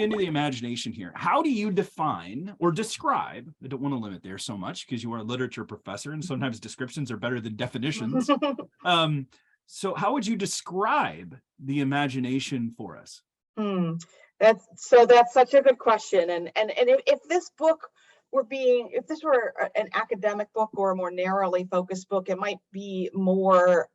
dig into the imagination here. How do you define or describe, I don't want to limit there so much because you are a literature professor and sometimes descriptions are better than definitions. So how would you describe the imagination for us? That's such a good question. And if this book if this were an academic book or a more narrowly focused book, it might be more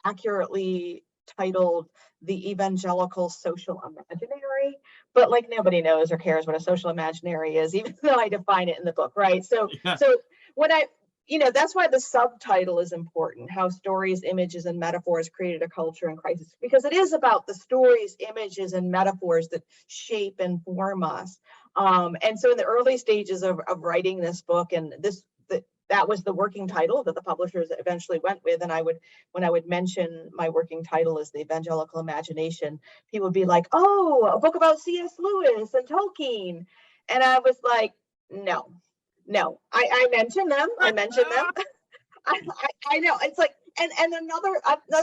accurately titled The Evangelical Social Imaginary, but like nobody knows or cares what a social imaginary is, even though I define it in the book, right? So when that's why the subtitle is important, how stories, images, and metaphors created a culture in crisis, because it is about the stories, images, and metaphors that shape and form us. And so in the early stages of writing this book, and that was the working title that the publishers eventually went with. And when I would mention my working title as the Evangelical Imagination, people would be like, "Oh, a book about C.S. Lewis and Tolkien." And I was like, no, I mentioned them. I know. It's like, and another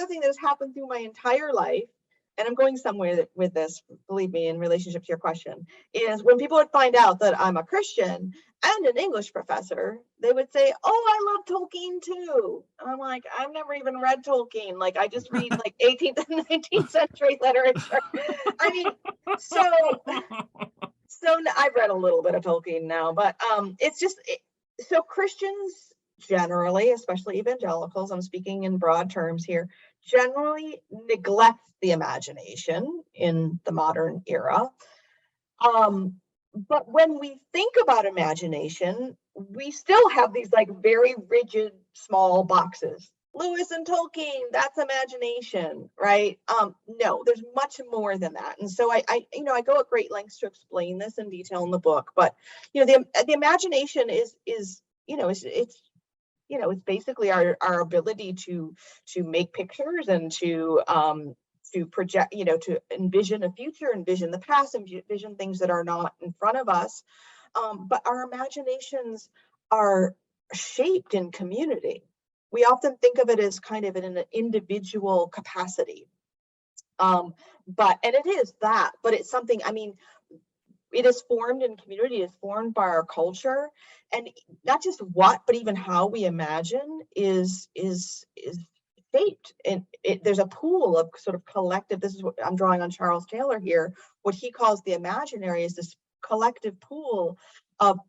thing that has happened through my entire life, and I'm going somewhere with this, believe me, in relationship to your question, is when people would find out that I'm a Christian and an English professor, they would say, "Oh, I love Tolkien too." And I'm like, I've never even read Tolkien. Like, I just read like 18th and 19th century literature. I mean, so I've read a little bit of Tolkien now, but it's just, so Christians generally, especially evangelicals, I'm speaking in broad terms here, generally neglect the imagination in the modern era. But when we think about imagination, we still have these like very rigid, small boxes. Lewis and Tolkien, that's imagination, right? No, there's much more than that. And so I go at great lengths to explain this in detail in the book. But the imagination is it's basically our ability to make pictures and to project, to envision a future, envision the past, envision things that are not in front of us. But our imaginations are shaped in community. We often think of it as kind of in an individual capacity. And it is that, but it's something, it is formed in community, it's formed by our culture, and not just what, but even how we imagine is shaped. And there's a pool of sort of collective, this is what I'm drawing on Charles Taylor here, what he calls the imaginary is this collective pool of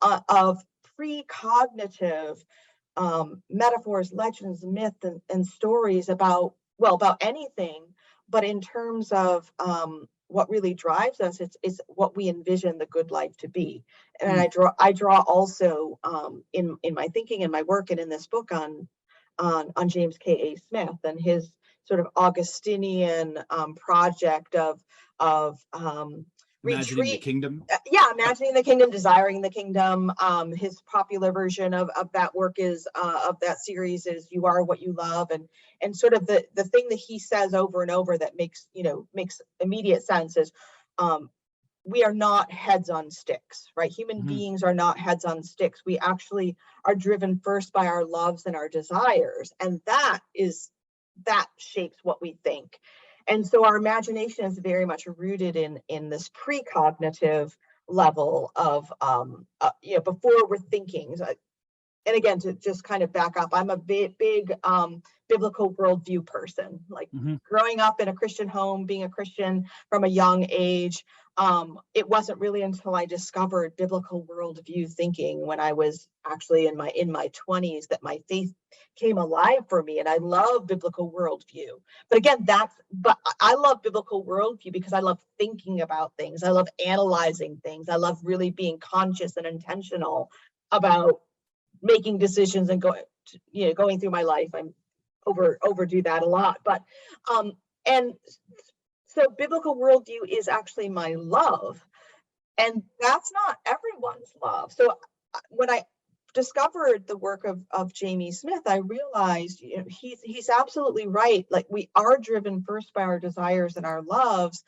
precognitive metaphors, legends, myth, and stories about anything, but in terms of what really drives us, it's what we envision the good life to be. And I draw also in my thinking and my work and in this book on James K.A. Smith and his sort of Augustinian project of imagining the kingdom. Imagining the kingdom, desiring the kingdom. His popular version of that work is of that series is "You Are What You Love," and sort of the thing that he says over and over that makes immediate sense is we are not heads on sticks, right? Human beings are not heads on sticks. We actually are driven first by our loves and our desires, and that shapes what we think. And so our imagination is very much rooted in this precognitive level of, before we're thinking. And again, to just kind of back up, I'm a big biblical worldview person. Like growing up in a Christian home, being a Christian from a young age, it wasn't really until I discovered biblical worldview thinking when I was actually in my 20s that my faith came alive for me. And I love biblical worldview. But again, I love biblical worldview because I love thinking about things. I love analyzing things. I love really being conscious and intentional about making decisions and going through my life. I'm overdo that a lot, but and so biblical worldview is actually my love, and that's not everyone's love. So when I discovered the work of Jamie Smith, I realized he's absolutely right. Like, we are driven first by our desires and our loves,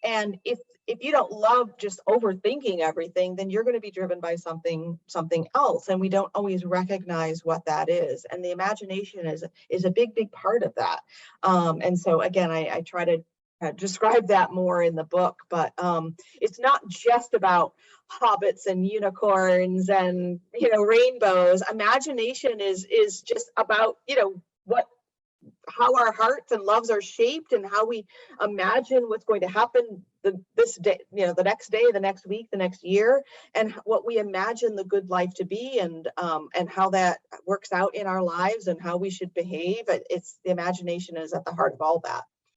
and if you don't love just overthinking everything, then you're going to be driven by something else, and we don't always recognize what that is. And the imagination is a big part of that. And so again, I try to describe that more in the book, but it's not just about hobbits and unicorns and rainbows. Imagination is just about how our hearts and loves are shaped and how we imagine what's going to happen this day, the next day, the next week, the next year, and what we imagine the good life to be, and how that works out in our lives and how we should behave. It's the imagination is at the heart of all that.